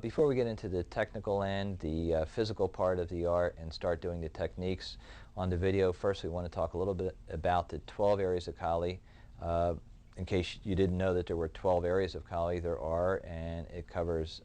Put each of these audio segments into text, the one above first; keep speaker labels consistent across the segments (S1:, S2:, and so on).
S1: Before we get into the technical end, the physical part of the art, and start doing the techniques on the video, first we want to talk a little bit about the 12 areas of Kali. In case you didn't know that there were 12 areas of Kali, there are, and it covers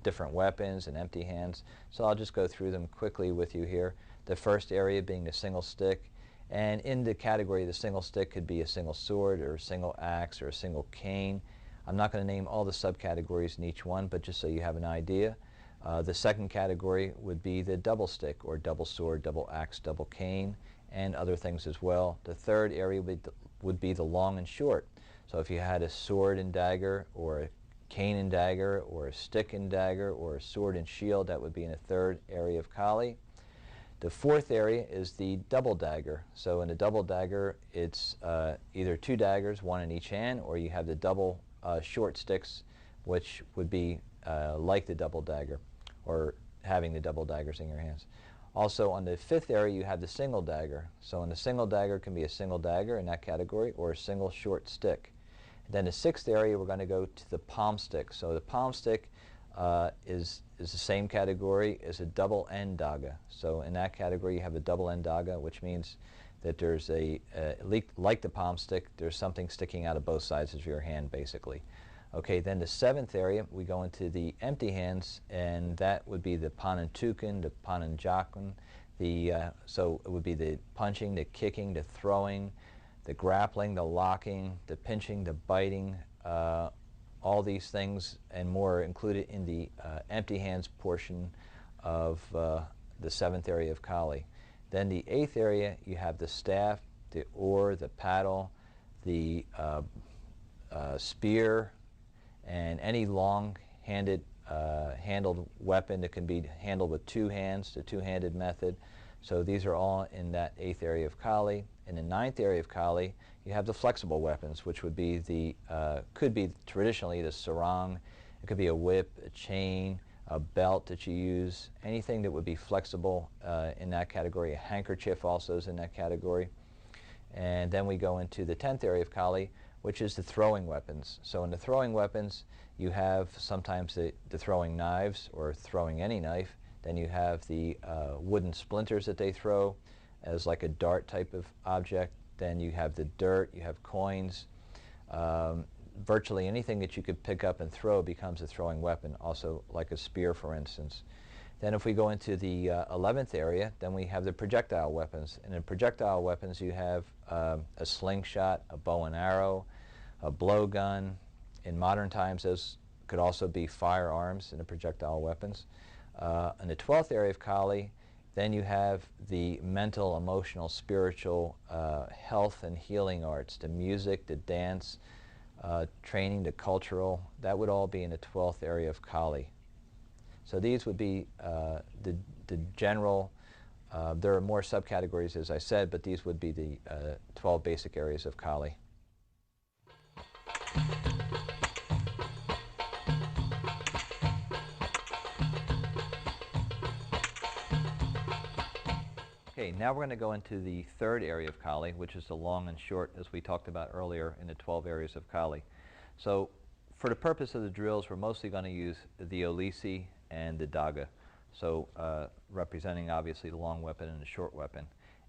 S1: different weapons and empty hands. So I'll just go through them quickly with you here. The first area being the single stick, and in the category the single stick could be a single sword or a single axe or a single cane. I'm not going to name all the subcategories in each one, but just so you have an idea. The second category would be the double stick or double sword, double axe, double cane, and other things as well. The third area would be the long and short. So if you had a sword and dagger, or a cane and dagger, or a stick and dagger, or a sword and shield, that would be in the third area of Kali. The fourth area is the double dagger. So in a double dagger, it's either two daggers, one in each hand, or you have the double short sticks, which would be like the double dagger, or having the double daggers in your hands. Also on the fifth area you have the single dagger. So in the single dagger can be a single dagger in that category, or a single short stick. And then the sixth area we're going to go to the palm stick. So the palm stick is the same category as a double end daga. So in that category you have a double end daga, which means that there's like the palm stick, there's something sticking out of both sides of your hand basically. Okay, then the seventh area we go into the empty hands, and that would be the panantukan, the pananjakan, so it would be the punching, the kicking, the throwing, the grappling, the locking, the pinching, the biting, all these things and more are included in the empty hands portion of the seventh area of Kali. Then the eighth area, you have the staff, the oar, the paddle, the spear, and any long-handed handled weapon that can be handled with two hands, the two-handed method. So these are all in that eighth area of Kali. In the ninth area of Kali, you have the flexible weapons, which would be the, could be traditionally the sarong. It could be a whip, a chain, a belt that you use, anything that would be flexible in that category. A handkerchief also is in that category. And then we go into the 10th area of Kali, which is the throwing weapons. So in the throwing weapons, you have sometimes the throwing knives or throwing any knife. Then you have the wooden splinters that they throw as like a dart type of object. Then you have the dirt, you have coins. Virtually anything that you could pick up and throw becomes a throwing weapon, also like a spear, for instance. Then if we go into the 11th area, then we have the projectile weapons. And in projectile weapons you have a slingshot, a bow and arrow, a blowgun. In modern times those could also be firearms in the projectile weapons. In the 12th area of Kali, then you have the mental, emotional, spiritual, health and healing arts, the music, the dance, training, the cultural. That would all be in the 12th area of Kali. So these would be the general, there are more subcategories as I said, but these would be the 12 basic areas of Kali. Okay, now we're going to go into the third area of Kali, which is the long and short, as we talked about earlier in the 12 areas of Kali. So for the purpose of the drills, we're mostly going to use the Olisi and the daga, so representing obviously the long weapon and the short weapon.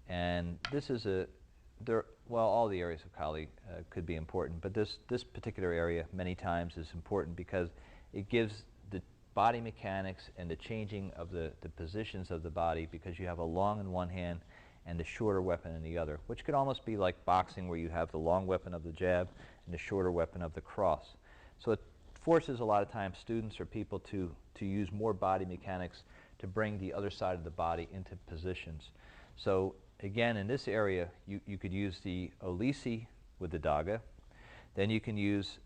S1: And this is well, all the areas of Kali could be important, but this particular area many times is important because it gives the body mechanics and the changing of the positions of the body, because you have a long in one hand and the shorter weapon in the other, which could almost be like boxing, where you have the long weapon of the jab and the shorter weapon of the cross. So it forces a lot of times students or people to use more body mechanics to bring the other side of the body into positions. So again, in this area, you could use the Olisi with the daga. Then you can use,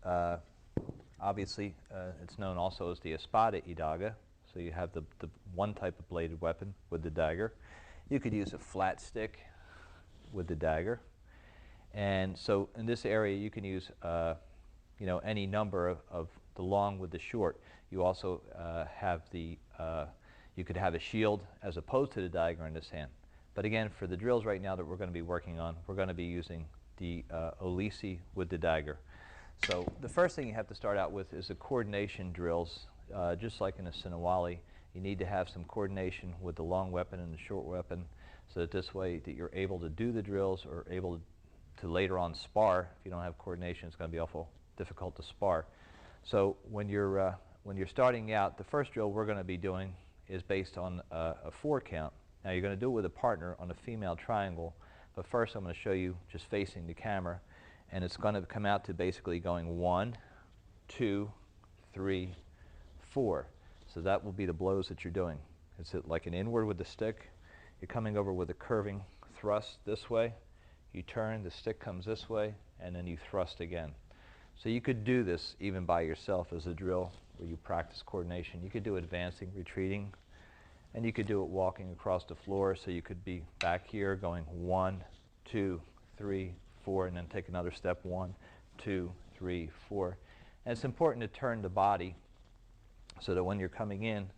S1: obviously, it's known also as the Espada y daga. So you have the one type of bladed weapon with the dagger. You could use a flat stick with the dagger. And so in this area, you can use you know, any number of the long with the short. You also have the, you could have a shield as opposed to the dagger in this hand. But again, for the drills right now that we're going to be working on, we're going to be using the Olisi with the dagger. So the first thing you have to start out with is the coordination drills. just like in a Sinawali, you need to have some coordination with the long weapon and the short weapon, so that this way that you're able to do the drills or able to later on spar. If you don't have coordination, it's going to be awful difficult to spar. So when you're starting out, the first drill we're going to be doing is based on a 4 count. Now you're going to do it with a partner on a female triangle, but first I'm going to show you just facing the camera, and it's going to come out to basically going 1, 2, 3, 4. So that will be the blows that you're doing. It's like an inward with the stick. You're coming over with a curving thrust this way. You turn, the stick comes this way, and then you thrust again. So you could do this even by yourself as a drill where you practice coordination. You could do advancing, retreating, and you could do it walking across the floor. So you could be back here going 1, 2, 3, 4, and then take another step 1, 2, 3, 4. And it's important to turn the body so that when you're coming in,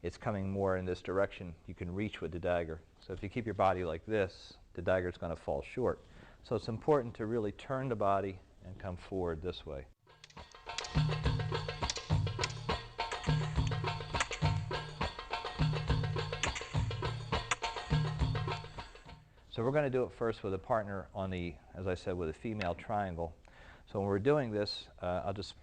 S1: it's coming more in this direction. You can reach with the dagger. So if you keep your body like this, the dagger is going to fall short. So it's important to really turn the body and come forward this way. So we're going to do it first with a partner on the, as I said, with a female triangle. So when we're doing this, I'll just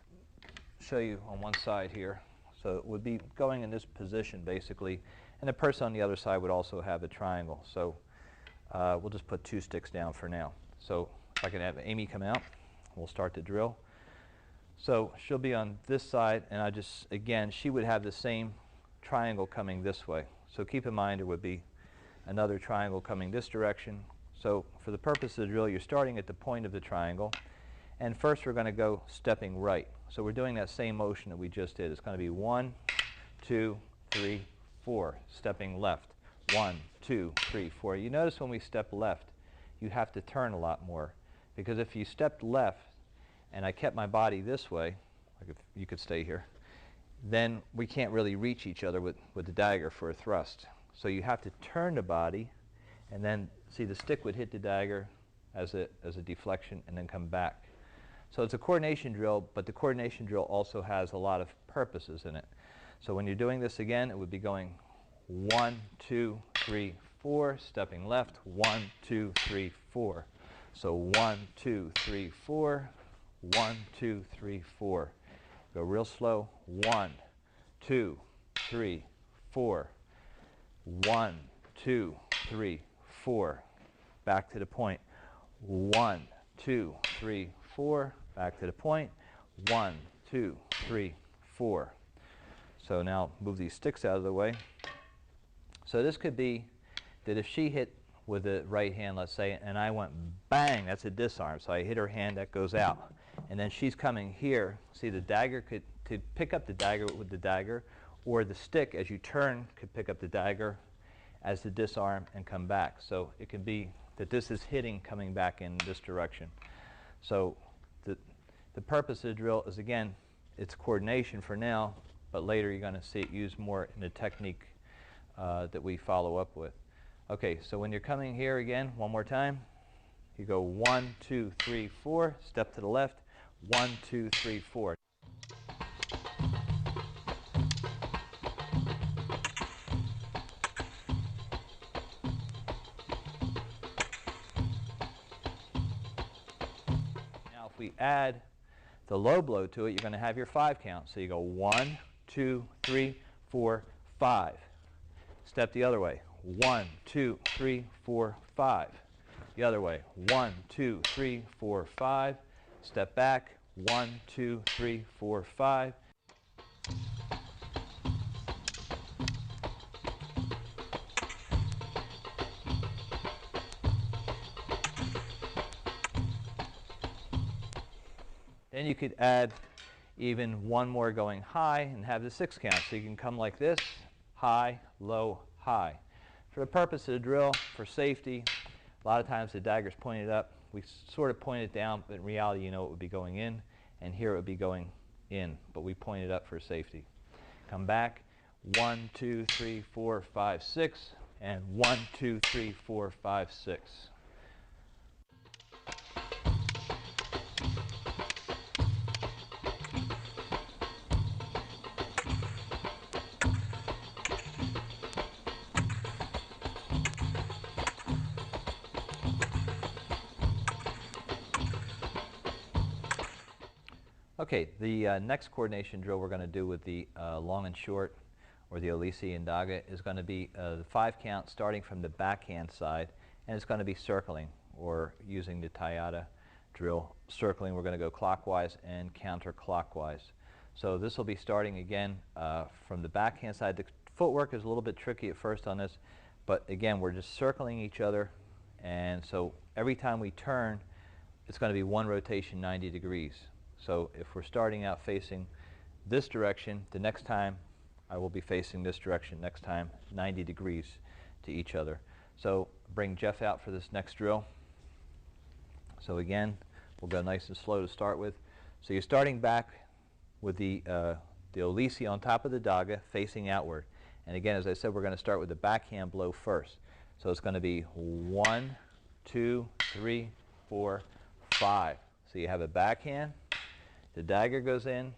S1: show you on one side here. So it would be going in this position basically, and the person on the other side would also have a triangle. So we'll just put 2 sticks down for now. So if I can have Amy come out, we'll start the drill. So she'll be on this side, and I just, again, she would have the same triangle coming this way. So keep in mind there would be another triangle coming this direction. So for the purpose of the drill, you're starting at the point of the triangle, and first we're going to go stepping right. So we're doing that same motion that we just did. It's going to be 1, 2, 3, 4. Stepping left. 1, 2, 3, 4. You notice when we step left, you have to turn a lot more. Because if you stepped left, and I kept my body this way, like if you could stay here, then we can't really reach each other with the dagger for a thrust. So you have to turn the body, and then, see, the stick would hit the dagger as a deflection and then come back. So it's a coordination drill, but the coordination drill also has a lot of purposes in it. So when you're doing this again, it would be going 1, 2, 3, 4, stepping left, 1, 2, 3, 4. So 1, 2, 3, 4, 1, 2, 3, 4. Go real slow. 1, 2, 3, 4. 1, 2, 3, 4. Back to the point. 1, 2, 3, 4. Back to the point. 1, 2, 3, 4. So now move these sticks out of the way. So this could be that if she hit with the right hand, let's say, and I went bang, that's a disarm. So I hit her hand, that goes out. And then she's coming here. See, the dagger could, to pick up the dagger with the dagger, or the stick, as you turn, could pick up the dagger as the disarm and come back. So it could be that this is hitting coming back in this direction. So the purpose of the drill is, again, it's coordination for now, but later you're going to see it used more in the technique that we follow up with. Okay, so when you're coming here again, one more time, you go 1, 2, 3, 4, step to the left, 1, 2, 3, 4. Now if we add the low blow to it, you're going to have your 5 count. So you go 1, 2, 3, 4, 5. Step the other way. 1, 2, 3, 4, 5. The other way. 1, 2, 3, 4, 5. Step back. 1, 2, 3, 4, 5. Then you could add even one more going high and have the 6 count. So you can come like this, high, low, high. For the purpose of the drill, for safety, a lot of times the dagger's pointed up. We sort of point it down, but in reality you know it would be going in, and here it would be going in, but we point it up for safety. Come back, 1, 2, 3, 4, 5, 6, and 1, 2, 3, 4, 5, 6. Okay, the next coordination drill we're going to do with the long and short, or the Olisi and Daga, is going to be the 5 count starting from the backhand side, and it's going to be circling, or using the Tayata drill, circling. We're going to go clockwise and counterclockwise. So this will be starting again from the backhand side. The footwork is a little bit tricky at first on this, but again, we're just circling each other, and so every time we turn, it's going to be one rotation 90 degrees. So if we're starting out facing this direction, the next time I will be facing this direction, next time 90 degrees to each other. So bring Jeff out for this next drill. So again, we'll go nice and slow to start with. So you're starting back with the Olisi on top of the Daga facing outward. And again, as I said, we're going to start with the backhand blow first. So it's going to be 1, 2, 3, 4, 5. So you have a backhand, the dagger goes in,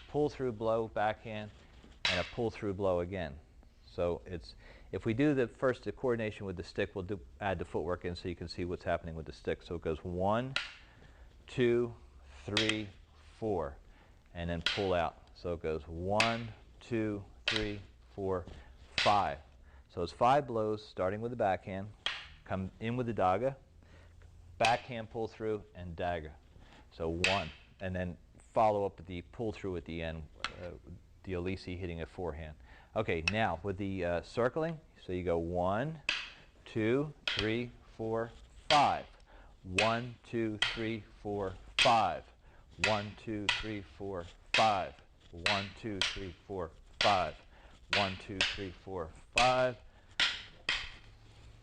S1: pull through blow, backhand, and a pull through blow again. So it's, if we do the coordination with the stick, we'll add the footwork in so you can see what's happening with the stick. So it goes 1, 2, 3, 4, and then pull out. So it goes 1, 2, 3, 4, 5. So it's 5 blows starting with the backhand, come in with the Daga, backhand pull through, and dagger. So 1, and then follow up with the pull through at the end, the Olisi hitting a forehand. Okay, now with the circling, so you go 1, 2, 3, 4, 5. 1, 2, 3, 4, 5. 1, 2, 3, 4, 5. 1, 2, 3, 4, 5. 1, 2, 3, 4, 5.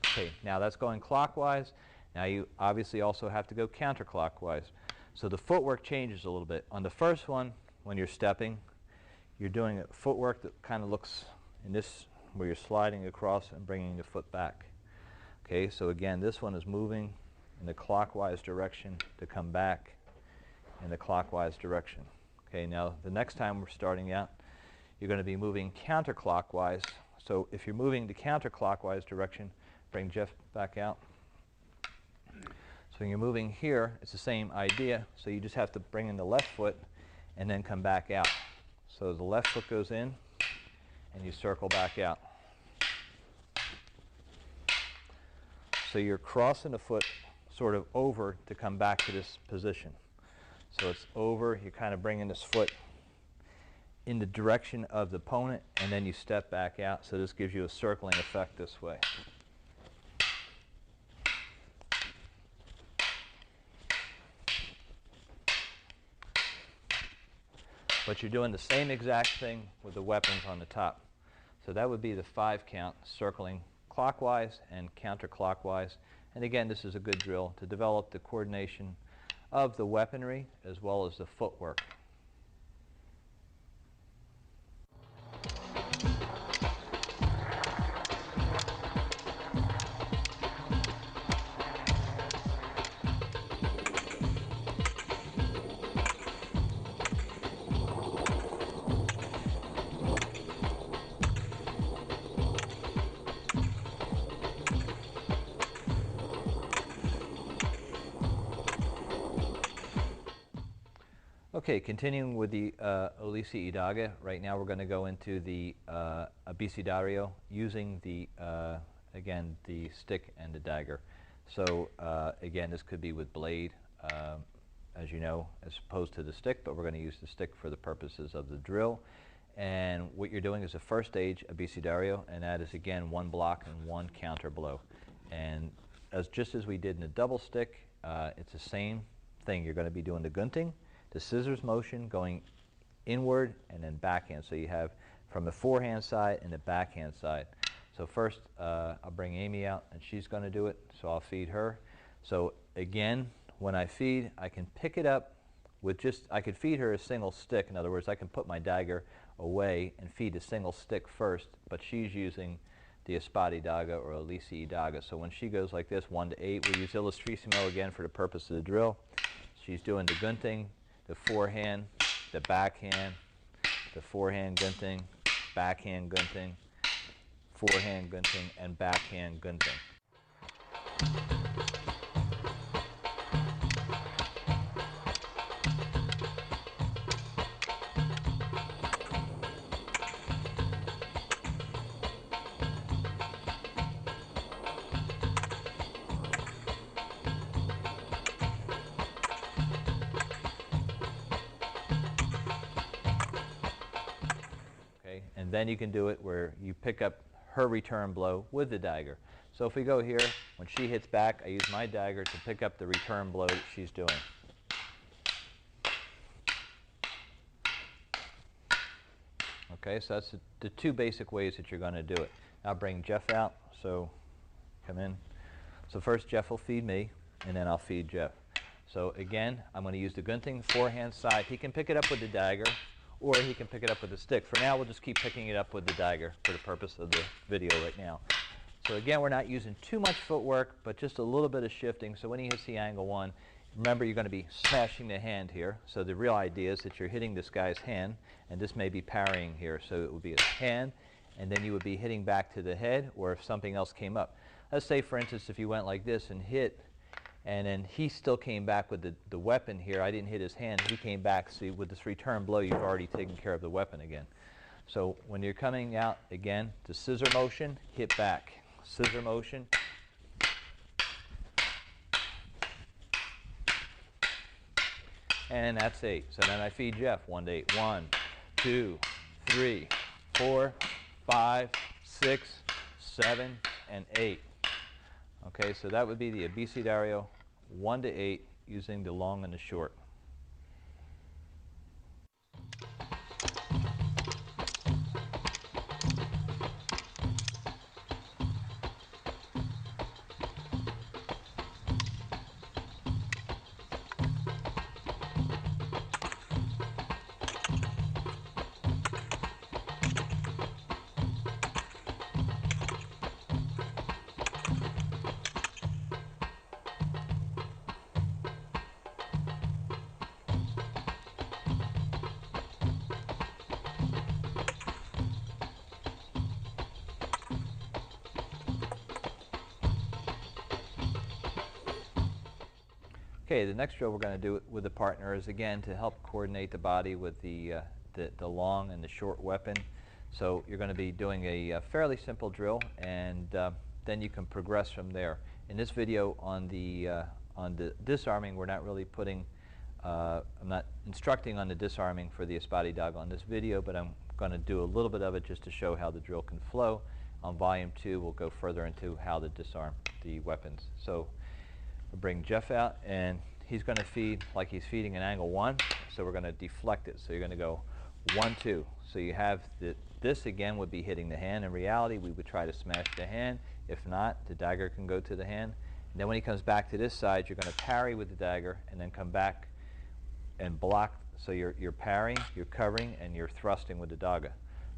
S1: Okay, now that's going clockwise. Now you obviously also have to go counterclockwise. So the footwork changes a little bit. On the first one, when you're stepping, you're doing a footwork that kind of looks in this, where you're sliding across and bringing the foot back. Okay, so again, this one is moving in the clockwise direction to come back in the clockwise direction. Okay, now the next time we're starting out, you're going to be moving counterclockwise. So if you're moving the counterclockwise direction, bring Jeff back out. So when you're moving here, it's the same idea. So you just have to bring in the left foot and then come back out. So the left foot goes in and you circle back out. So you're crossing the foot sort of over to come back to this position. So it's over, you're kind of bringing this foot in the direction of the opponent, and then you step back out. So this gives you a circling effect this way. But you're doing the same exact thing with the weapons on the top. So that would be the 5 count, circling clockwise and counterclockwise. And again, this is a good drill to develop the coordination of the weaponry as well as the footwork. Okay, continuing with the Olisi Idaga, right now we're going to go into the Abecedario using the, again, the stick and the dagger. So again, this could be with blade, as you know, as opposed to the stick, but we're going to use the stick for the purposes of the drill. And what you're doing is a first stage Abecedario, and that is again 1 block and 1 counter blow. And just as we did in the double stick, it's the same thing. You're going to be doing the gunting, the scissors motion going inward and then backhand. So you have from the forehand side and the backhand side. So first I'll bring Amy out and she's going to do it. So I'll feed her. So again, when I feed, I can pick it up with just, I could feed her a single stick. In other words, I can put my dagger away and feed a single stick first, but she's using the Espada Daga or Olisi Daga. So when she goes like this, 1 to 8, we use Illustrissimo again for the purpose of the drill. She's doing the gunting, the forehand, the backhand, the forehand gunting, backhand gunting, forehand gunting, and backhand gunting. and then you can do it where you pick up her return blow with the dagger. So if we go here, when she hits back, I use my dagger to pick up the return blow that she's doing. Okay, so that's the two basic ways that you're going to do it. Now bring Jeff out, so come in. So first Jeff will feed me, and then I'll feed Jeff. So again, I'm going to use the gunting forehand side. He can pick it up with the dagger, or he can pick it up with the stick. For now, we'll just keep picking it up with the dagger for the purpose of the video right now. So again, we're not using too much footwork, but just a little bit of shifting. So when he hits the angle one, remember you're going to be smashing the hand here. So the real idea is that you're hitting this guy's hand, and this may be parrying here. So it would be his hand, and then you would be hitting back to the head, or if something else came up. Let's say, for instance, if you went like this and hit, and then he still came back with the weapon here. I didn't hit his hand. He came back. See, with this return blow, you've already taken care of the weapon again. So when you're coming out, again, the scissor motion, hit back. Scissor motion. And that's 8. So then I feed Jeff 1 to 8. 1, 2, 3, 4, 5, 6, 7, and 8. Okay, so that would be the abecedario 1 to 8 using the long and the short. Okay, the next drill we're going to do with the partner is again to help coordinate the body with the long and the short weapon. So you're going to be doing a fairly simple drill, and then you can progress from there. In this video on the disarming, we're not really putting, I'm not instructing on the disarming for the Espadé Daga on this video, but I'm going to do a little bit of it just to show how the drill can flow. On volume 2, we'll go further into how to disarm the weapons. So we'll bring Jeff out, and he's going to feed like he's feeding an angle 1, so we're going to deflect it. So you're going to go 1, 2. So you have this again would be hitting the hand. In reality, we would try to smash the hand. If not, the dagger can go to the hand. And then when he comes back to this side, you're going to parry with the dagger and then come back and block. So you're parrying, you're covering, and you're thrusting with the daga.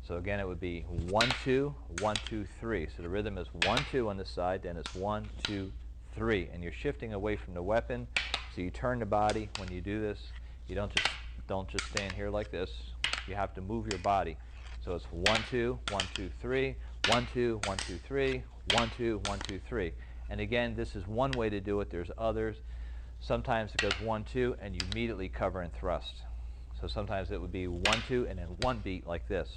S1: So again, it would be 1, 2, 1, 2, 3. So the rhythm is 1, 2 on this side, then it's 1, 2, 3, and you're shifting away from the weapon. So you turn the body when you do this. You don't just stand here like this. You have to move your body. So it's 1, 2, 1, 2, 3, 1, 2, 1, 2, 3, 1, 2, 1, 2, 3. And again, this is one way to do it. There's others. Sometimes it goes 1, 2, and you immediately cover and thrust. So sometimes it would be 1, 2, and then one beat like this.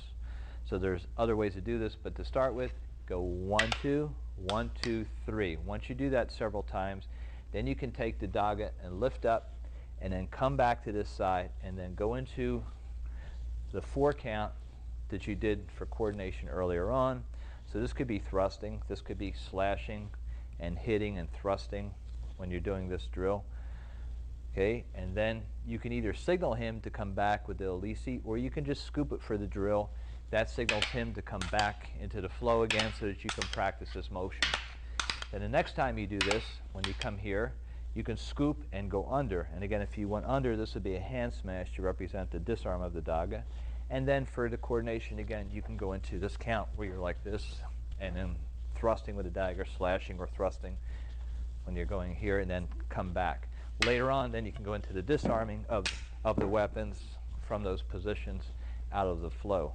S1: So there's other ways to do this, but to start with, go 1, 2, 1, 2, 3. Once you do that several times, then you can take the daga and lift up and then come back to this side and then go into the 4 count that you did for coordination earlier on. So this could be thrusting, this could be slashing and hitting and thrusting when you're doing this drill. Okay, and then you can either signal him to come back with the Elise, or you can just scoop it for the drill. That signals him to come back into the flow again so that you can practice this motion. Then the next time you do this, when you come here, you can scoop and go under. And again, if you went under, this would be a hand smash to represent the disarm of the daga. And then for the coordination, again, you can go into this count where you're like this, and then thrusting with the dagger, slashing or thrusting when you're going here, and then come back. Later on, then you can go into the disarming of the weapons from those positions out of the flow.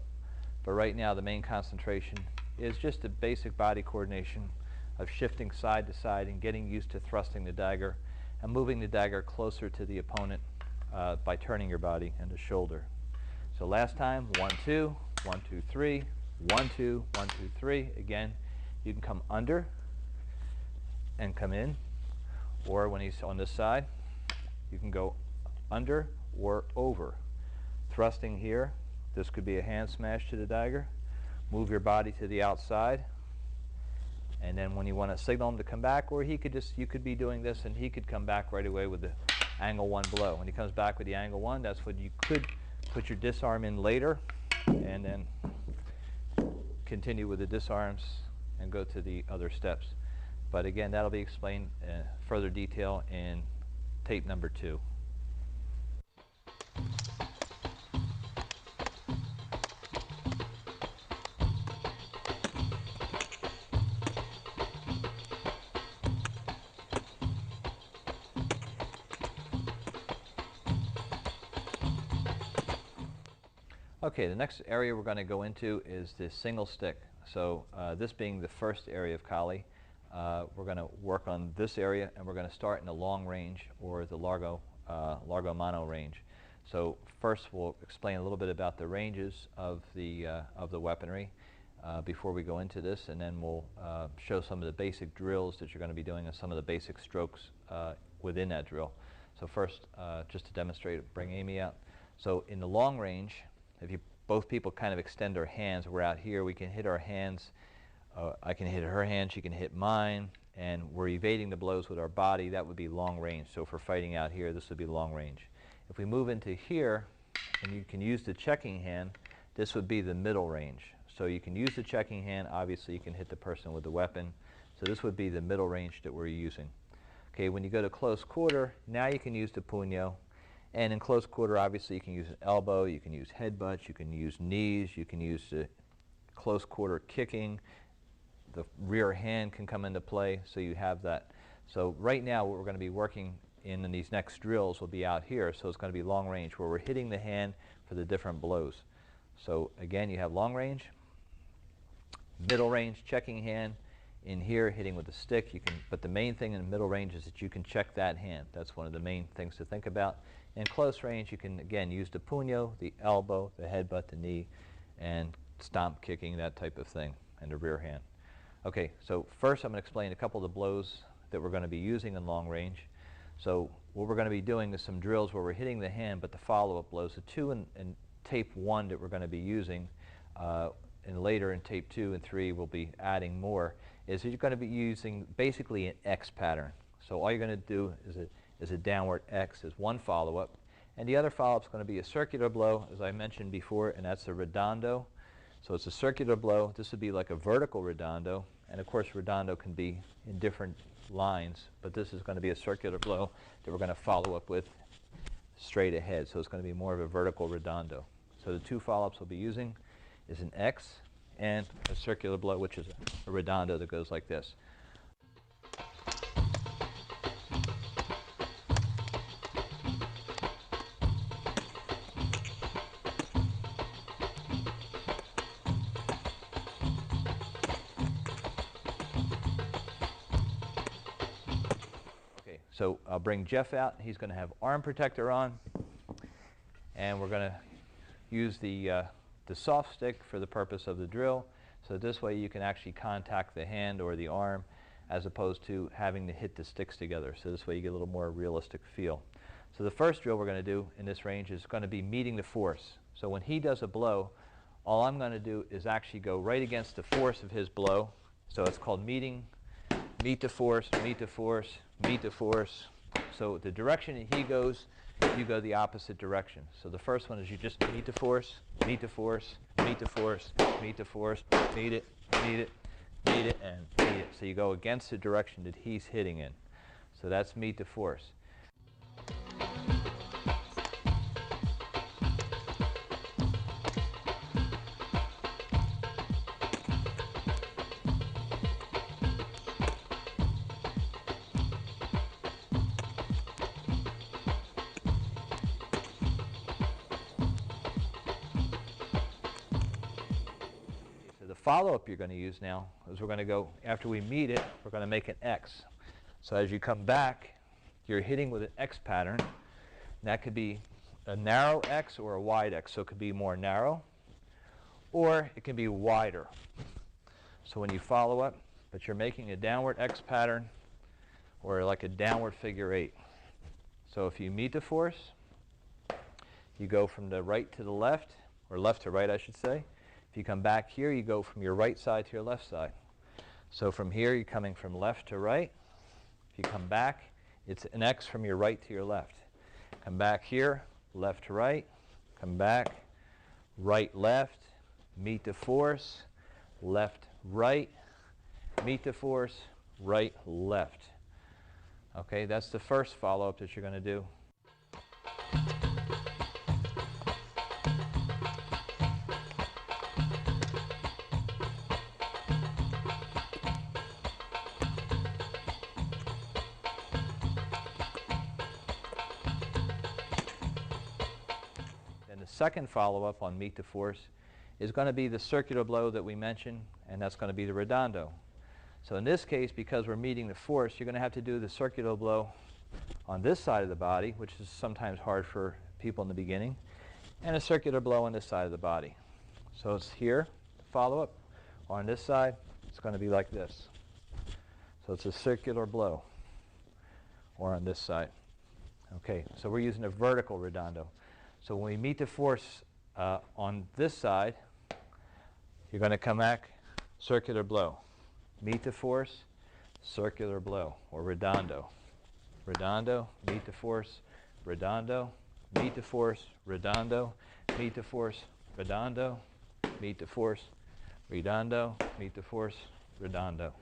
S1: But right now, the main concentration is just a basic body coordination of shifting side to side and getting used to thrusting the dagger and moving the dagger closer to the opponent by turning your body and the shoulder. So last time, 1, 2, 1, 2, 3, 1, 2, 1, 2, 3. Again, you can come under and come in, or when he's on this side, you can go under or over. Thrusting here, this could be a hand smash to the dagger. move your body to the outside. And then when you want to signal him to come back, or he could just, you could be doing this and he could come back right away with the angle 1 blow. When he comes back with the angle 1, that's when you could put your disarm in later and then continue with the disarms and go to the other steps. But again, that'll be explained in further detail in tape number 2. Okay, the next area we're going to go into is the single stick. So this being the first area of Kali, we're going to work on this area, and we're going to start in the long range, or the largo mono range. So first we'll explain a little bit about the ranges of the weaponry before we go into this, and then we'll show some of the basic drills that you're going to be doing and some of the basic strokes within that drill. So first, just to demonstrate, bring Amy out. So in the long range, if you both people kind of extend their hands, we're out here, we can hit our hands. I can hit her hand, she can hit mine, and we're evading the blows with our body. That would be long range. So if we're fighting out here, this would be long range. If we move into here, and you can use the checking hand, this would be the middle range. So you can use the checking hand. Obviously, you can hit the person with the weapon. So this would be the middle range that we're using. Okay, when you go to close quarter, now you can use the puño. And in close quarter, obviously, you can use an elbow, you can use headbutts, you can use knees, you can use close quarter kicking. The rear hand can come into play, so you have that. So right now, what we're going to be working in these next drills will be out here, so it's going to be long range, where we're hitting the hand for the different blows. So again, you have long range, middle range, checking hand. In here, hitting with the stick, you can, but the main thing in the middle range is that you can check that hand. That's one of the main things to think about. In close range, you can, again, use the puño, the elbow, the headbutt, the knee, and stomp kicking, that type of thing, and the rear hand. Okay, so first I'm going to explain a couple of the blows that we're going to be using in long range. So what we're going to be doing is some drills where we're hitting the hand, but the follow-up blows, the 2 in tape 1 that we're going to be using, and later in tape 2 and 3 we'll be adding more, is that you're going to be using basically an X pattern. So all you're going to do is a downward X as one follow-up, and the other follow-up is going to be a circular blow, as I mentioned before, and that's a redondo. So it's a circular blow. This would be like a vertical redondo, and of course redondo can be in different lines, but this is going to be a circular blow that we're going to follow up with straight ahead. So it's going to be more of a vertical redondo. So the 2 follow-ups we'll be using is an X and a circular blow, which is a redondo that goes like this. Okay, so I'll bring Jeff out. He's going to have arm protector on, and we're going to use the soft stick for the purpose of the drill. So this way you can actually contact the hand or the arm as opposed to having to hit the sticks together. So this way you get a little more realistic feel. So the first drill we're going to do in this range is going to be meeting the force. So when he does a blow, all I'm going to do is actually go right against the force of his blow. So it's called meet the force, meet the force, meet the force. So the direction that he goes, you go the opposite direction. So the first one is you just meet the force, meet the force, meet the force, meet the force, meet it, meet it, meet it, and meet it. So you go against the direction that he's hitting in. So that's meet the force. Follow-up you're going to use now is we're going to go, after we meet it, we're going to make an X. So as you come back, you're hitting with an X pattern. And that could be a narrow X or a wide X. So it could be more narrow, or it can be wider. So when you follow up, but you're making a downward X pattern or like a downward figure 8. So if you meet the force, you go from the right to the left, or left to right I should say. If you come back here, you go from your right side to your left side. So from here, you're coming from left to right. If you come back, it's an X from your right to your left. Come back here, left to right. Come back, right, left. Meet the force, left, right. Meet the force, right, left. Okay, that's the first follow-up that you're going to do. And the second follow-up on meet the force is going to be the circular blow that we mentioned, and that's going to be the redondo. So in this case, because we're meeting the force, you're going to have to do the circular blow on this side of the body, which is sometimes hard for people in the beginning, and a circular blow on this side of the body. So it's here, the follow-up. On this side, it's going to be like this. So it's a circular blow, or on this side. Okay, so we're using a vertical redondo. So when we meet the force on this side, you're going to come back, circular blow. Meet the force, circular blow, or redondo. Redondo, meet the force, redondo, meet the force, redondo, meet the force, redondo, meet the force, redondo, meet the force, redondo.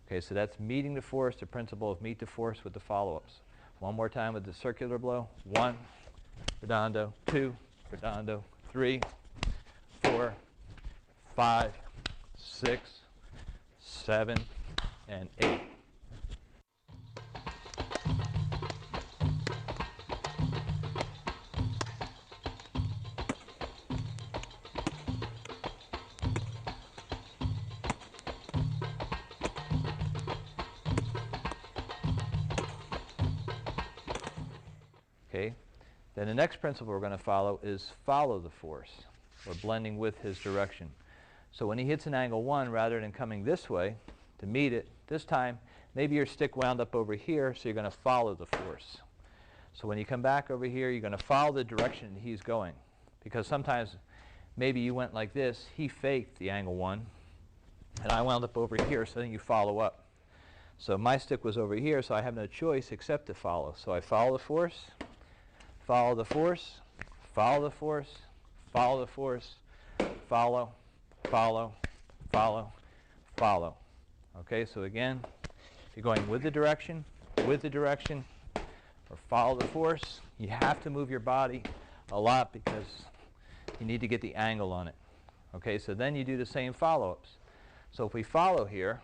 S1: Okay, so that's meeting the force, the principle of meet the force with the follow-ups. One more time with the circular blow. 1, redondo, 2, redondo, 3, 4, 5, 6, 7, and 8. Okay, then the next principle we're going to follow is follow the force, or blending with his direction. So when he hits an angle 1, rather than coming this way to meet it, this time maybe your stick wound up over here, so you're going to follow the force. So when you come back over here, you're going to follow the direction he's going. Because sometimes maybe you went like this, he faked the angle 1, and I wound up over here, so then you follow up. So my stick was over here, so I have no choice except to follow. So I follow the force, follow the force, follow the force, follow the force, follow, follow, follow, follow. Okay, so again, if you're going with the direction, or follow the force, you have to move your body a lot because you need to get the angle on it. Okay, so then you do the same follow-ups. So if we follow here,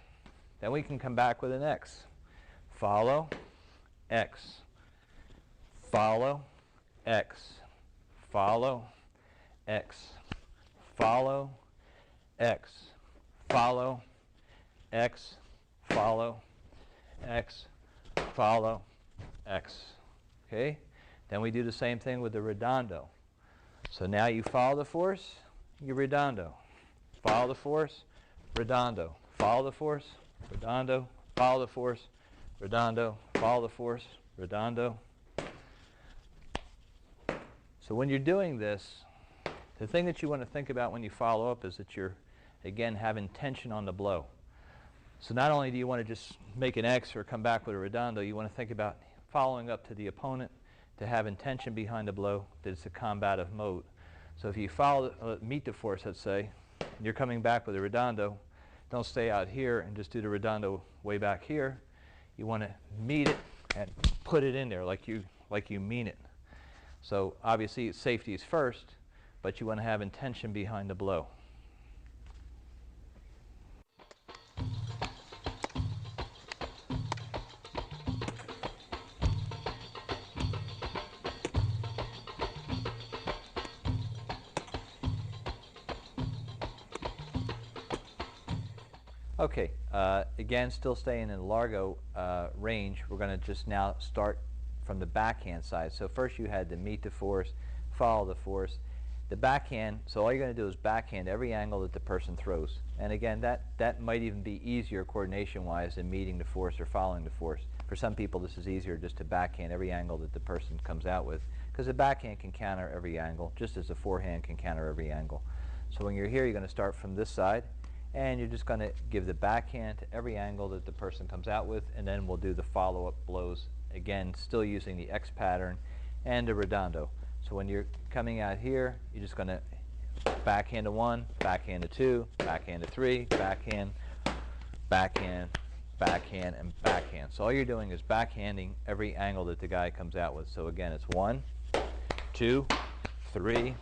S1: then we can come back with an X. Follow, X. Follow, X. Follow, X. Follow, X. Follow, X. Follow, X. Follow, X. Okay? Then we do the same thing with the redondo. So now you follow the force, you redondo. Follow the force, redondo. Follow the force, redondo. Follow the force, redondo. Follow the force, redondo. So when you're doing this, the thing that you want to think about when you follow up is that you're, again, having tension on the blow. So not only do you want to just make an X or come back with a redondo, you want to think about following up to the opponent to have intention behind the blow, that it's a combative mode. So if you follow, meet the force, let's say, and you're coming back with a redondo, don't stay out here and just do the redondo way back here. You want to meet it and put it in there like you mean it. So obviously safety is first, but you want to have intention behind the blow. Okay, again, still staying in the Largo range, we're going to just now start from the backhand side. So first you had to meet the force, follow the force. The backhand, so all you're going to do is backhand every angle that the person throws. And again, that might even be easier coordination-wise than meeting the force or following the force. For some people, this is easier just to backhand every angle that the person comes out with, because the backhand can counter every angle, just as the forehand can counter every angle. So when you're here, you're going to start from this side, and you're just going to give the backhand to every angle that the person comes out with, and then we'll do the follow-up blows, again, still using the X pattern and a redondo. So when you're coming out here, you're just going to backhand to 1, backhand to 2, backhand to 3, backhand, backhand, backhand, and backhand. So all you're doing is backhanding every angle that the guy comes out with. So again, it's 1, 2, 3,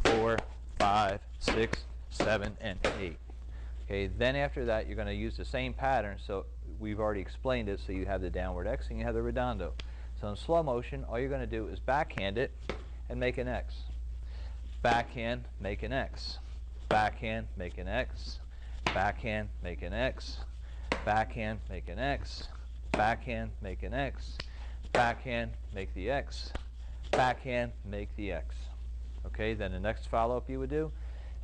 S1: 4, 5, 6, 7, and 8. Okay, then after that, you're going to use the same pattern. So we've already explained it. So you have the downward X and you have the redondo. So in slow motion, all you're going to do is backhand it and make an X. Backhand, make an X. Backhand, make an X. Backhand, make an X. Backhand, make an X. Backhand, make an X. Backhand, make the X. Backhand, make the X. Okay, then the next follow-up you would do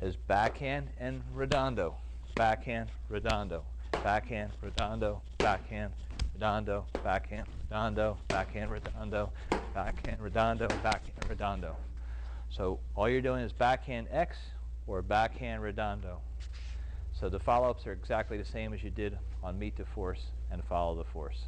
S1: is backhand and redondo. Backhand, redondo. Backhand, redondo. Backhand, redondo. Backhand, redondo. Backhand, redondo. Backhand, redondo. Backhand, redondo. So all you're doing is backhand X or backhand redondo. So the follow-ups are exactly the same as you did on meet the force and follow the force.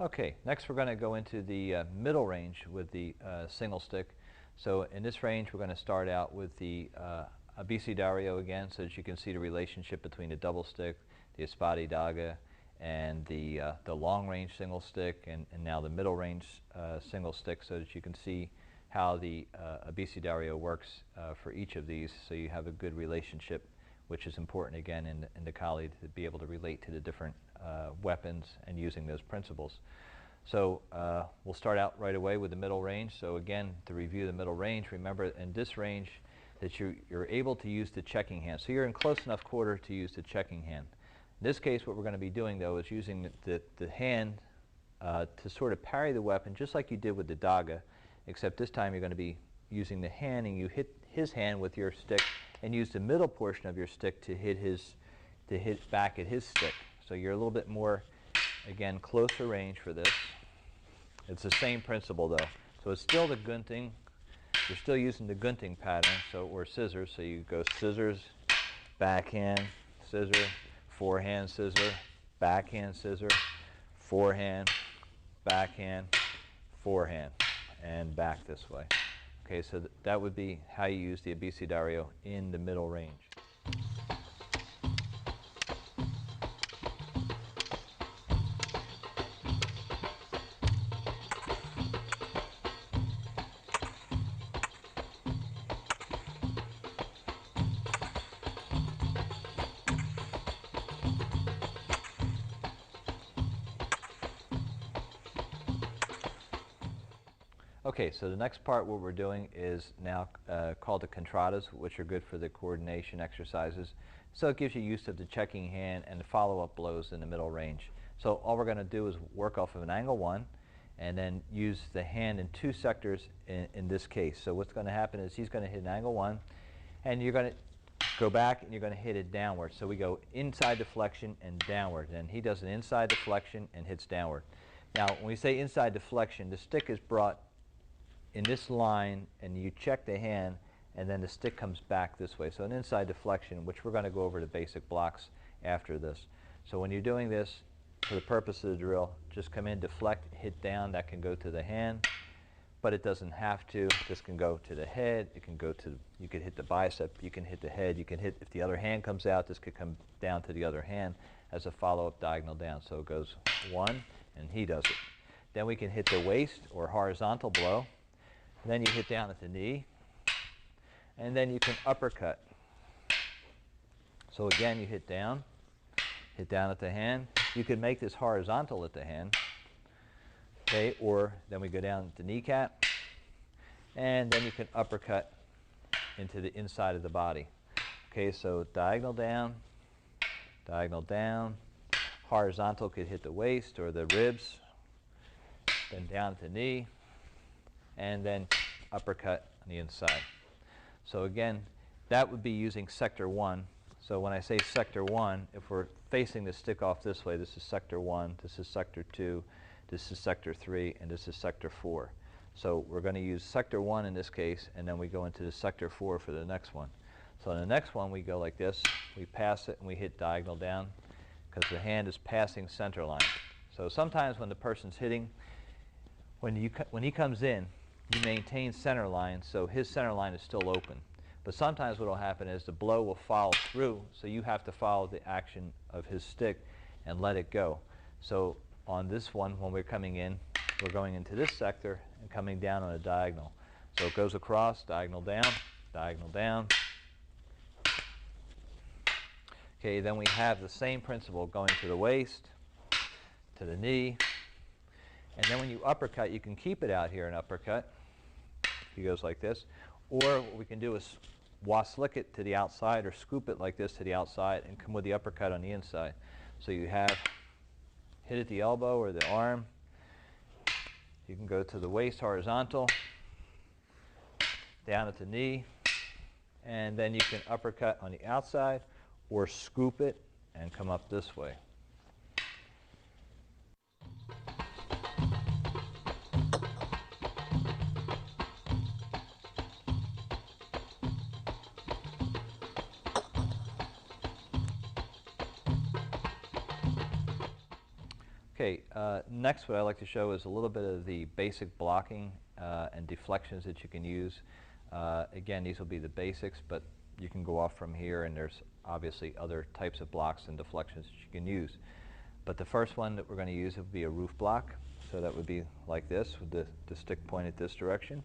S1: Okay, next we're going to go into the middle range with the single stick. So in this range we're going to start out with the abecedario again, so that you can see the relationship between the double stick, the espada daga, and the long range single stick, and now the middle range single stick, so that you can see how the abecedario works for each of these, so you have a good relationship, which is important again in the Kali, to be able to relate to the different weapons and using those principles. So we'll start out right away with the middle range. So again, to review the middle range, remember in this range that you're able to use the checking hand. So you're in close enough quarter to use the checking hand. In this case, what we're going to be doing though is using the hand to sort of parry the weapon, just like you did with the daga, except this time you're going to be using the hand, and you hit his hand with your stick and use the middle portion of your stick to hit back at his stick. So you're a little bit more, again, closer range for this. It's the same principle though. So it's still the gunting. You're still using the gunting pattern, or scissors. So you go scissors, backhand, scissor, forehand, scissor, backhand, scissor, forehand, backhand, forehand, and back this way. Okay, so that would be how you use the abecedario in the middle range. Okay, so the next part what we're doing is now called the contradas, which are good for the coordination exercises. So it gives you use of the checking hand and the follow-up blows in the middle range. So all we're going to do is work off of an angle 1 and then use the hand in 2 sectors in this case. So what's going to happen is he's going to hit an angle 1 and you're going to go back and you're going to hit it downward. So we go inside deflection and downward, and he does an inside deflection and hits downward. Now when we say inside deflection, the stick is brought in this line and you check the hand, and then the stick comes back this way. So an inside deflection, which we're going to go over the basic blocks after this. So when you're doing this, for the purpose of the drill, just come in, deflect, hit down. That can go to the hand, but it doesn't have to. This can go to the head. It can go to, you could hit the bicep, you can hit the head, you can hit, if the other hand comes out, this could come down to the other hand as a follow-up diagonal down. So it goes 1 and he does it. Then we can hit the waist or horizontal blow. Then you hit down at the knee, and then you can uppercut. So again, you hit down at the hand. You could make this horizontal at the hand, okay, or then we go down at the kneecap, and then you can uppercut into the inside of the body. Okay, so diagonal down, horizontal could hit the waist or the ribs, then down to the knee, and then uppercut on the inside. So again, that would be using sector 1. So when I say sector 1, if we're facing the stick off this way, this is sector 1, this is sector 2, this is sector 3, and this is sector 4. So we're going to use sector 1 in this case, and then we go into the sector 4 for the next one. So in the next one, we go like this. We pass it and we hit diagonal down because the hand is passing center line. So sometimes when the person's hitting, when he comes in, you maintain center line, so his center line is still open. But sometimes what will happen is the blow will follow through, so you have to follow the action of his stick and let it go. So on this one, when we're coming in, we're going into this sector and coming down on a diagonal. So it goes across, diagonal down, diagonal down. Okay, then we have the same principle going to the waist, to the knee, and then when you uppercut, you can keep it out here and uppercut. He goes like this. Or what we can do is waslick it to the outside or scoop it like this to the outside and come with the uppercut on the inside. So you have hit at the elbow or the arm. You can go to the waist horizontal, down at the knee, and then you can uppercut on the outside or scoop it and come up this way. Okay, next what I'd like to show is a little bit of the basic blocking and deflections that you can use. Again, these will be the basics, but you can go off from here, and there's obviously other types of blocks and deflections that you can use. But the first one that we're going to use would be a roof block. So that would be like this, with the stick pointed this direction.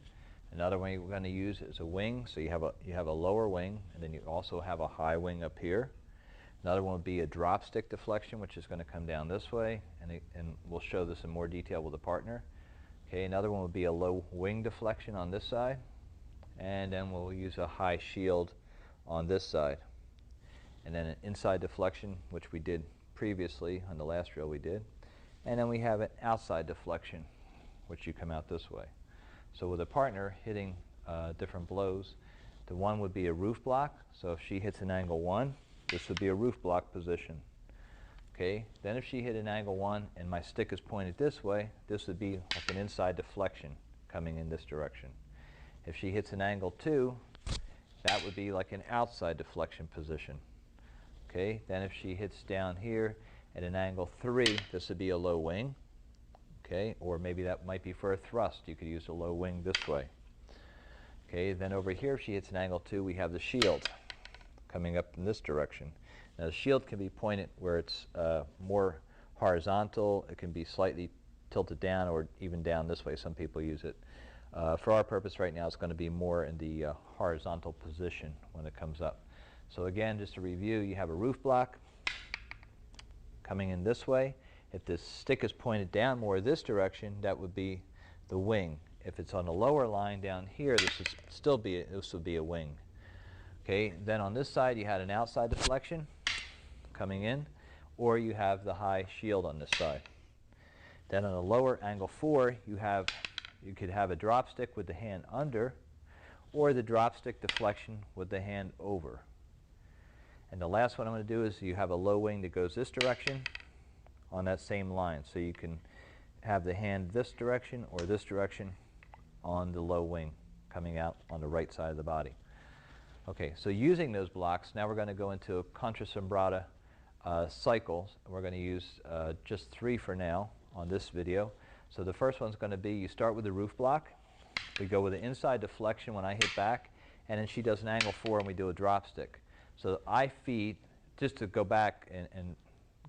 S1: Another one we're going to use is a wing. So you have a lower wing, and then you also have a high wing up here. Another one would be a drop stick deflection, which is going to come down this way, and we'll show this in more detail with a partner. Okay, another one would be a low wing deflection on this side, and then we'll use a high shield on this side. And then an inside deflection, which we did previously on the last drill we did. And then we have an outside deflection, which you come out this way. So with a partner hitting different blows, the one would be a roof block. So if she hits an angle 1, this would be a roof block position. Okay, then if she hit an angle 1 and my stick is pointed this way, this would be like an inside deflection coming in this direction. If she hits an angle 2, that would be like an outside deflection position. Okay, then if she hits down here at an angle 3, this would be a low wing. Okay, or maybe that might be for a thrust. You could use a low wing this way. Okay, then over here if she hits an angle 2, we have the shield coming up in this direction. Now the shield can be pointed where it's more horizontal. It can be slightly tilted down or even down this way. Some people use it. For our purpose right now, it's going to be more in the horizontal position when it comes up. So again, just to review, you have a roof block coming in this way. If the stick is pointed down more this direction, that would be the wing. If it's on the lower line down here, this would be a wing. Okay, then on this side you had an outside deflection coming in, or you have the high shield on this side. Then on the lower angle 4, you could have a drop stick with the hand under, or the drop stick deflection with the hand over. And the last one I'm going to do is you have a low wing that goes this direction on that same line. So you can have the hand this direction or this direction on the low wing coming out on the right side of the body. Okay, so using those blocks, now we're going to go into a contrassembrata cycles. We're going to use just 3 for now on this video. So the first one's going to be, you start with the roof block. We go with the inside deflection when I hit back, and then she does an angle 4 and we do a drop stick. So I feed, just to go back and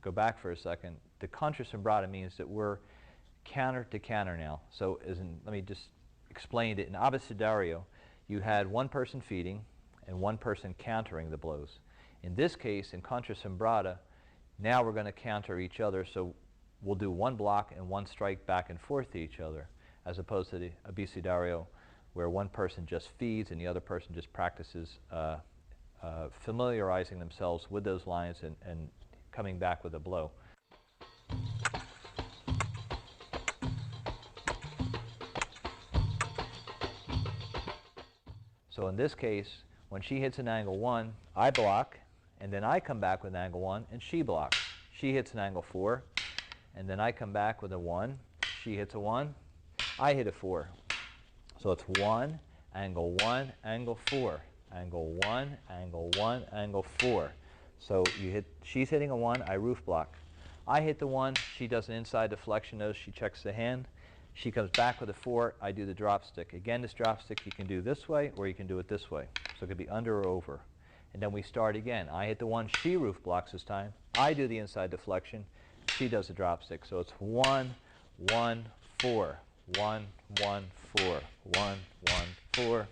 S1: go back for a second, the contrassembrata means that we're counter to counter now. So let me just explain it. In abecedario, you had one person feeding and one person countering the blows. In this case, in contrassembrata, now we're going to counter each other, so we'll do one block and one strike back and forth to each other, as opposed to the abecedario, where one person just feeds and the other person just practices familiarizing themselves with those lines and coming back with a blow. So in this case, when she hits an angle 1, I block, and then I come back with an angle 1, and she blocks. She hits an angle 4, and then I come back with a 1. She hits a 1, I hit a 4. So it's 1, angle 1, angle 4, angle 1, angle 1, angle 4. So she's hitting a 1, I roof block. I hit the 1, she does an inside deflection, notice she checks the hand. She comes back with a 4, I do the drop stick. Again, this drop stick you can do this way or you can do it this way. So it could be under or over. And then we start again. I hit the 1, she roof blocks this time. I do the inside deflection, she does the drop stick. So it's 1, 1, 4, 1, 1, 4, 1, 1, 4.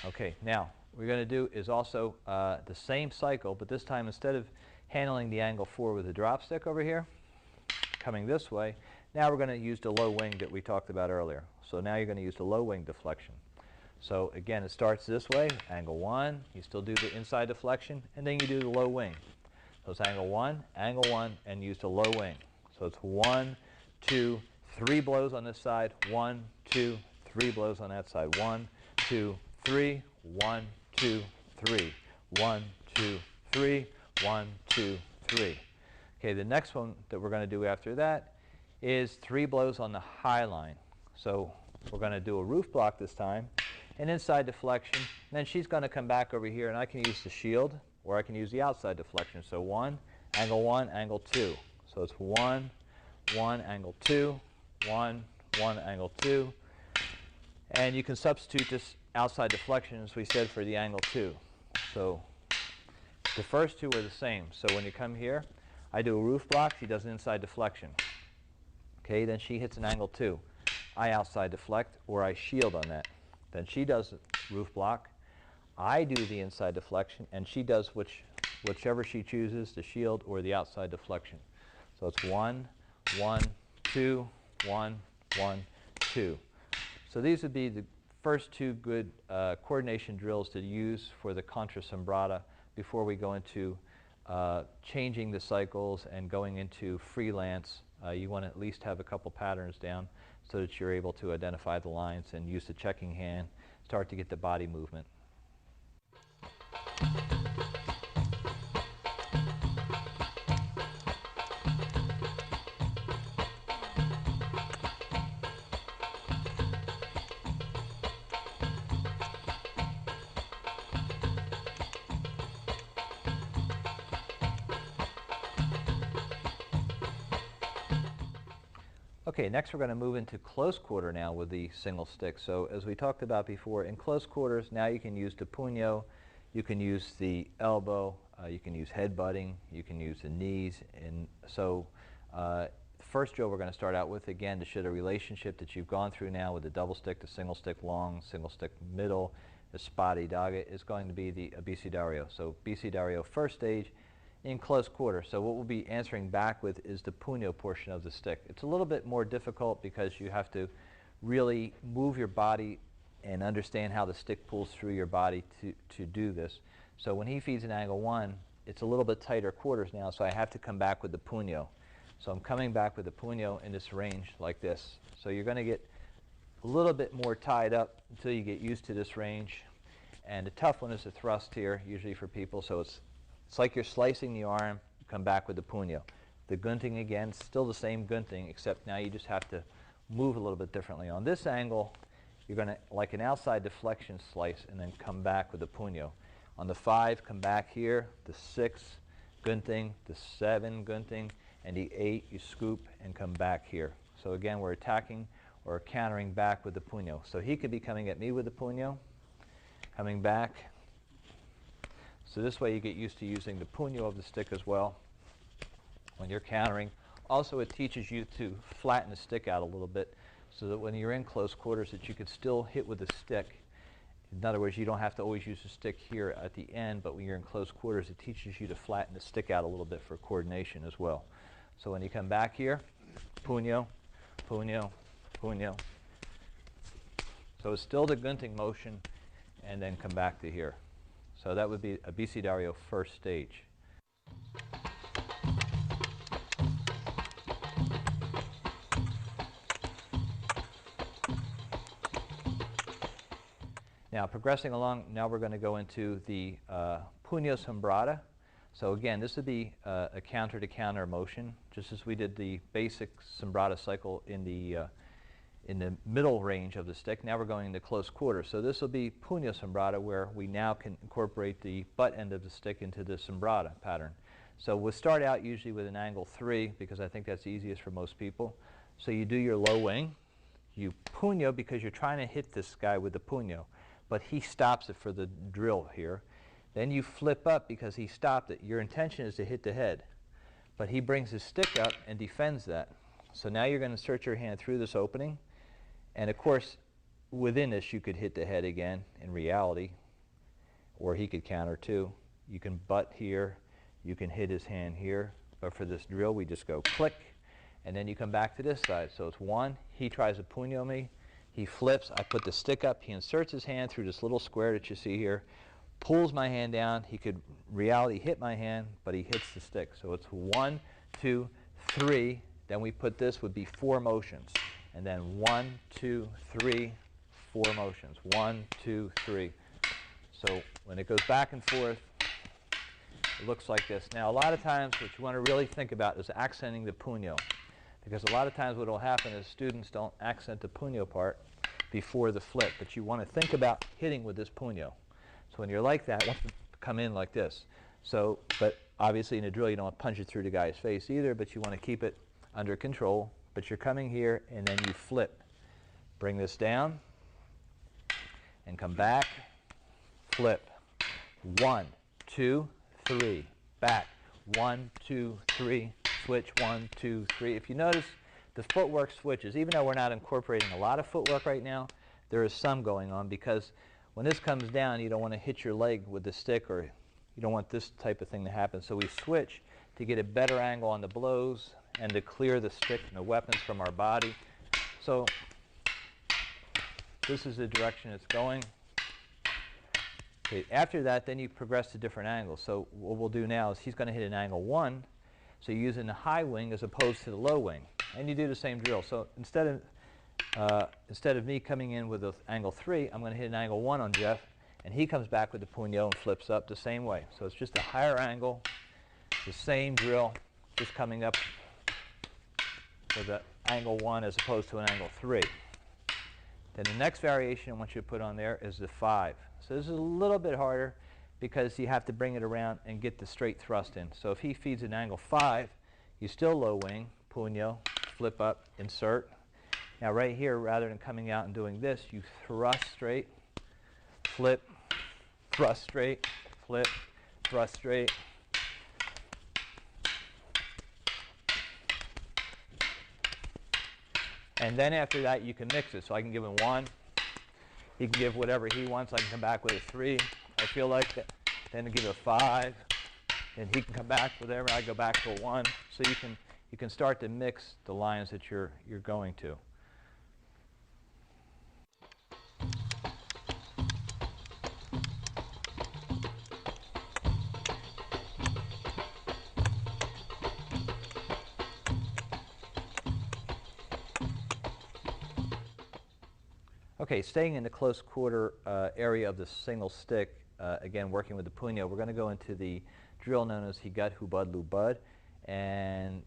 S1: Okay, now what we're going to do is also the same cycle, but this time instead of handling the angle 4 with the drop stick over here, coming this way, now we're going to use the low wing that we talked about earlier. So now you're going to use the low wing deflection. So again, it starts this way, angle 1, you still do the inside deflection, and then you do the low wing. So it's angle 1, and use the low wing. So it's 1, 2, 3 blows on this side, 1, 2, 3 blows on that side, 1, 2, 3, 1, 2, 3, 1, 2, 3, 1, 2, 3. Okay, the next one that we're going to do after that is 3 blows on the high line. So we're going to do a roof block this time, an inside deflection, and then she's going to come back over here, and I can use the shield, or I can use the outside deflection. So 1, angle 2. So it's 1, 1, angle 2, 1, 1, angle 2. And you can substitute this outside deflection, as we said, for the angle 2. So the first two are the same. So when you come here, I do a roof block, she does an inside deflection. Okay, then she hits an angle 2. I outside deflect, or I shield on that. Then she does a roof block, I do the inside deflection, and she does whichever she chooses, the shield or the outside deflection. So it's 1, 1, 2, 1, 1, 2. So these would be the first 2 good coordination drills to use for the contra sombrata before we go into changing the cycles and going into freelance. You want to at least have a couple patterns down so that you're able to identify the lines and use the checking hand, start to get the body movement. Okay, next we're going to move into close quarter now with the single stick. So as we talked about before, in close quarters, now you can use the puño, you can use the elbow, you can use headbutting, you can use the knees. And so the first drill we're going to start out with, again, to show the relationship that you've gone through now with the double stick, the single stick long, single stick middle, the spotty daga, is going to be the abecedario. So abecedario first stage, in close quarter. So what we'll be answering back with is the puño portion of the stick. It's a little bit more difficult because you have to really move your body and understand how the stick pulls through your body to do this. So when he feeds an angle 1, it's a little bit tighter quarters now, so I have to come back with the puño. So I'm coming back with the puño in this range like this. So you're going to get a little bit more tied up until you get used to this range. And the tough one is the thrust here, usually for people. So it's like you're slicing the arm, you come back with the puño. The gunting again, still the same gunting, except now you just have to move a little bit differently. On this angle, you're going to, like an outside deflection slice, and then come back with the puño. On the 5, come back here. The 6, gunting. The 7, gunting. And the 8, you scoop and come back here. So again, we're attacking or countering back with the puño. So he could be coming at me with the puño, coming back. So this way you get used to using the puño of the stick as well when you're countering. Also, it teaches you to flatten the stick out a little bit so that when you're in close quarters that you could still hit with the stick. In other words, you don't have to always use the stick here at the end, but when you're in close quarters, it teaches you to flatten the stick out a little bit for coordination as well. So when you come back here, puño, puño, puño. So it's still the gunting motion, and then come back to here. So that would be abecedario first stage. Now progressing along, now we're going to go into the puño sombrada. So again, this would be a counter-to-counter motion, just as we did the basic sombrada cycle in the middle range of the stick. Now we're going into close quarter. So this will be puño sombrada, where we now can incorporate the butt end of the stick into the sombrada pattern. So we'll start out usually with an angle 3, because I think that's easiest for most people. So you do your low wing, you puño because you're trying to hit this guy with the puño, but he stops it for the drill here. Then you flip up because he stopped it. Your intention is to hit the head, but he brings his stick up and defends that. So now you're going to insert your hand through this opening, and of course within this you could hit the head again in reality, or he could counter too. You can butt here, you can hit his hand here, but for this drill we just go click, and then you come back to this side. So it's 1, he tries to puño me, he flips, I put the stick up, he inserts his hand through this little square that you see here, pulls my hand down, he could reality hit my hand, but he hits the stick. So it's 1, 2, 3, then we put this would be 4 motions, and then 1, 2, 3, 4 motions, 1, 2, 3. So when it goes back and forth, it looks like this. Now a lot of times what you want to really think about is accenting the puño, because a lot of times what will happen is students don't accent the puño part before the flip, but you want to think about hitting with this puño. So when you're like that, you want to come in like this. So, but obviously in a drill you don't want to punch it through the guy's face either, but you want to keep it under control. But you're coming here and then you flip. Bring this down and come back, flip. 1, 2, 3, back. 1, 2, 3, switch, 1, 2, 3. If you notice, the footwork switches. Even though we're not incorporating a lot of footwork right now, there is some going on, because when this comes down, you don't want to hit your leg with the stick, or you don't want this type of thing to happen. So we switch to get a better angle on the blows and to clear the stick and the weapons from our body. So this is the direction it's going. Okay, after that, then you progress to different angles. So what we'll do now is he's going to hit an angle 1. So you're using the high wing as opposed to the low wing. And you do the same drill. So instead of me coming in with an angle 3, I'm going to hit an angle 1 on Jeff, and he comes back with the puño and flips up the same way. So it's just a higher angle, the same drill, just coming up with an angle 1 as opposed to an angle 3. Then the next variation I want you to put on there is the 5. So this is a little bit harder because you have to bring it around and get the straight thrust in. So if he feeds an angle 5, you still low wing, puño, flip up, insert. Now right here, rather than coming out and doing this, you thrust straight, flip, thrust straight, flip, thrust straight. And then after that, you can mix it. So I can give him 1. He can give whatever he wants. I can come back with a 3. I feel like that. Then give a 5. And he can come back with whatever. I go back to a 1. So you can start to mix the lines that you're going to. Okay, staying in the close quarter area of the single stick, again working with the puño, we're going to go into the drill known as higat hubad lubad, and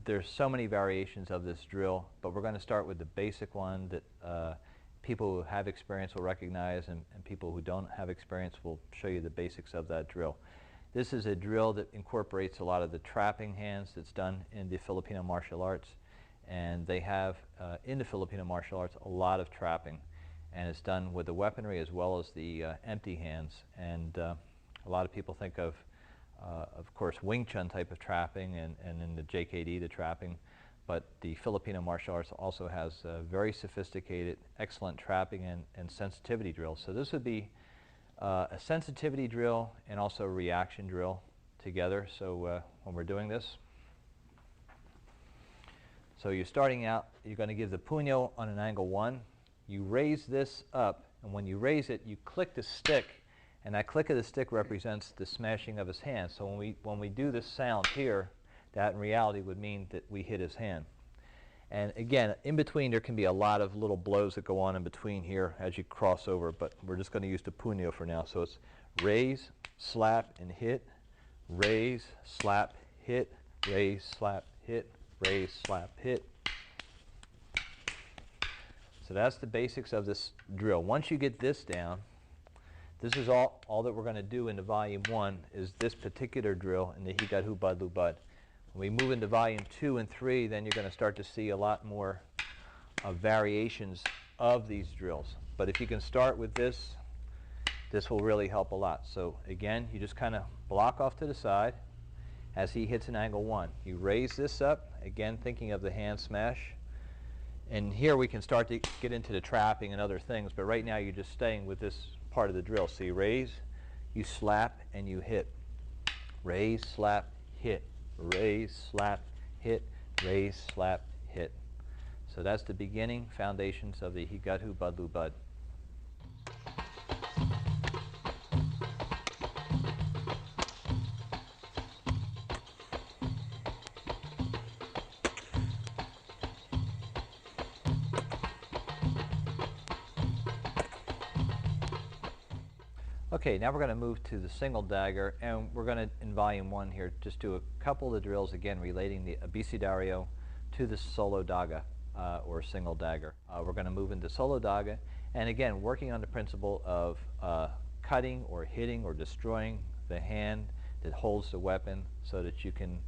S1: there's so many variations of this drill, but we're going to start with the basic one that people who have experience will recognize, and people who don't have experience will show you the basics of that drill. This is a drill that incorporates a lot of the trapping hands that's done in the Filipino martial arts. And they have, in the Filipino martial arts, a lot of trapping. And it's done with the weaponry as well as the empty hands. And a lot of people think of course, Wing Chun type of trapping, and in the JKD, the trapping. But the Filipino martial arts also has very sophisticated, excellent trapping and sensitivity drills. So this would be a sensitivity drill and also a reaction drill together. So when we're doing this, so you're starting out, you're going to give the puño on an angle 1. You raise this up, and when you raise it, you click the stick, and that click of the stick represents the smashing of his hand. So when we do this sound here, that in reality would mean that we hit his hand. And again, in between there can be a lot of little blows that go on in between here as you cross over, but we're just going to use the puño for now. So it's raise, slap, and hit, raise, slap, hit, raise, slap, hit, raise, slap, hit. So that's the basics of this drill. Once you get this down, this is all that we're going to do into volume 1 is this particular drill in the Higat Hubad Lubad. When we move into volume 2 and 3, then you're going to start to see a lot more variations of these drills. But if you can start with this, this will really help a lot. So again, you just kind of block off to the side as he hits an angle 1. You raise this up, again thinking of the hand smash. And here we can start to get into the trapping and other things, but right now you're just staying with this part of the drill. So you raise, you slap, and you hit. Raise, slap, hit. Raise, slap, hit, raise, slap, hit. So that's the beginning foundations of the Higat Hubad Lubad. Okay, now we're going to move to the single dagger, and we're going to, in volume 1 here, just do a couple of the drills again relating the abecedario to the solo daga, or single dagger. We're going to move into solo daga, and again, working on the principle of cutting or hitting or destroying the hand that holds the weapon so that you can,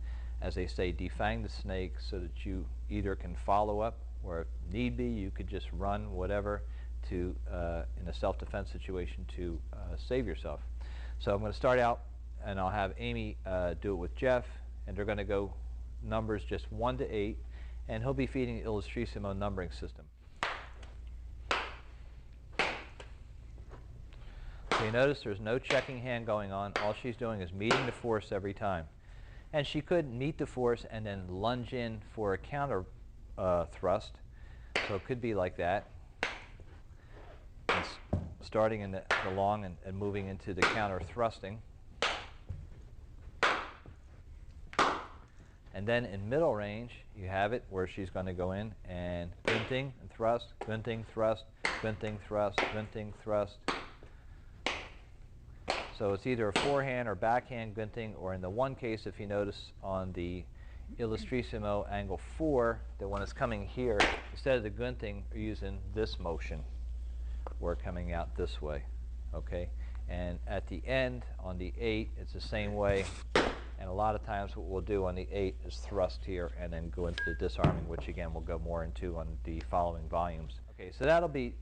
S1: as they say, defang the snake so that you either can follow up, or if need be, you could just run, whatever, to, in a self-defense situation, to save yourself. So I'm going to start out, and I'll have Amy do it with Jeff, and they're going to go numbers just 1 to 8, and he'll be feeding the Illustrissimo numbering system. So you notice there's no checking hand going on. All she's doing is meeting the force every time. And she could meet the force and then lunge in for a counter thrust. So it could be like that. Starting in the long and moving into the counter thrusting. And then in middle range, you have it where she's going to go in and gunting and thrust, gunting, thrust, gunting, thrust, gunting, thrust. So it's either a forehand or backhand gunting, or in the one case, if you notice on the Illustrissimo angle 4, that when it's coming here, instead of the gunting, we're using this motion. We're coming out this way, okay? And at the end, on the 8, it's the same way. And a lot of times what we'll do on the 8 is thrust here and then go into the disarming, which again we'll go more into on the following volumes. Okay, so that'll be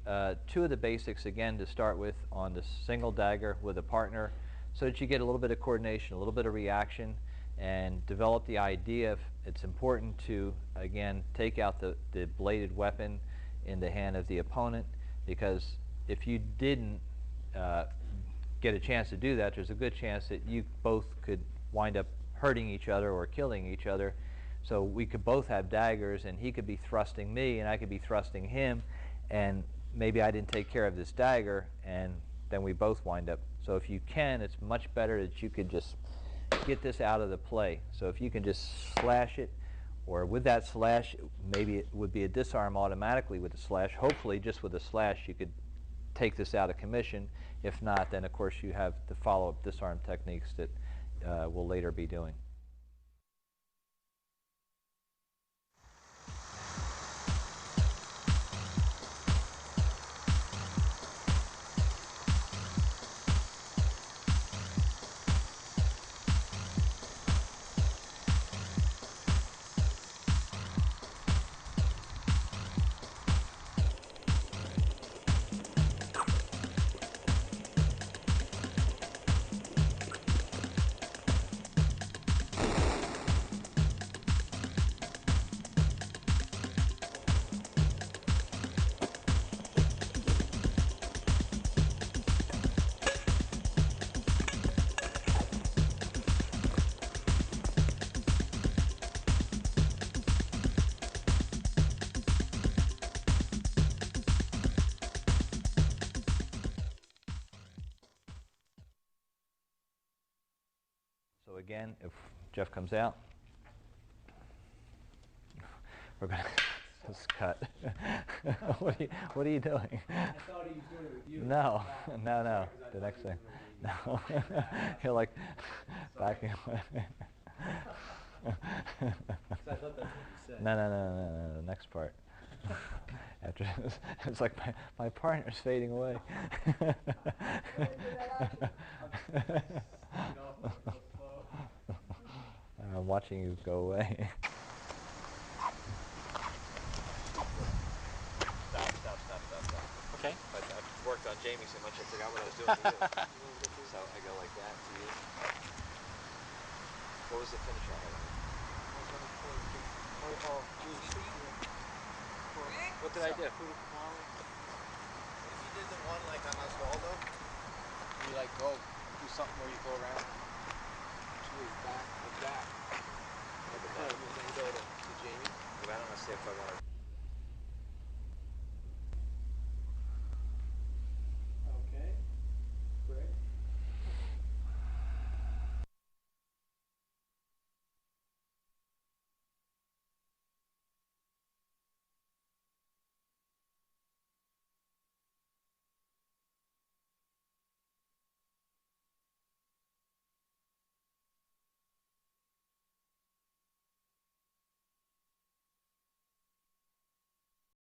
S1: 2 of the basics again to start with on the single dagger with a partner, so that you get a little bit of coordination, a little bit of reaction, and develop the idea. It's important to, again, take out the bladed weapon in the hand of the opponent, because if you didn't get a chance to do that, there's a good chance that you both could wind up hurting each other or killing each other. So we could both have daggers, and he could be thrusting me and I could be thrusting him, and maybe I didn't take care of this dagger, and then we both wind up. So if you can, it's much better that you could just get this out of the play. So if you can just slash it, or with that slash, maybe it would be a disarm automatically with the slash. Hopefully just with a slash you could take this out of commission. If not, then of course you have the follow-up disarm techniques that we'll later be doing. So again, if Jeff comes out, we're going to Just cut. What are you doing?
S2: I thought he was doing it with you.
S1: No, no. The next thing. No. You're like backing away.
S2: I thought that's what you said.
S1: No. The next part. After it's like my partner's fading away. I'm watching you go away. Stop.
S3: Okay.
S1: But I've worked on Jamie so much I forgot what I was doing to you. So I go like that to you. What was the finish on it? What did I do?
S3: If you did the one like on Osvaldo, you like go do something where you go around to his back like that. Like that. And then go to Jamie.
S1: But I don't want to see if I want to